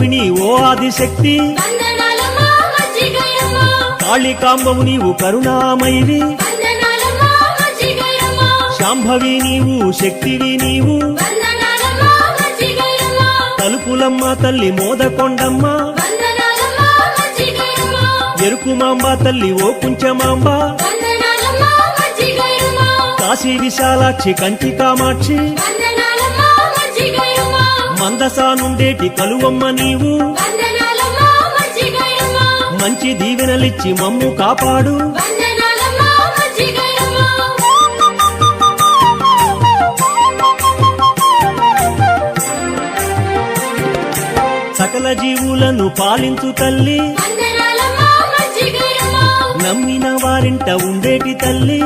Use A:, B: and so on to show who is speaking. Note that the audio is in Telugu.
A: స్వరూపిణి ఓ ఆదిశక్తి కాళికాంబవు నీవు కరుణామయివి శాంభవి నీవు శక్తివి నీవు తలుపులమ్మ తల్లి మోదకొండమ్మ ఎరుకుమాంబ తల్లి ఓ కుంచమాంబ కాశీ విశాలాక్షి కంచి కామాక్షి మందసా నుండేటి కలువమ్మ నీవు మంచి దీవెనలిచ్చి మమ్ము కాపాడు సకల జీవులను పాలించు తల్లి నమ్మిన వారింట ఉండేటి తల్లి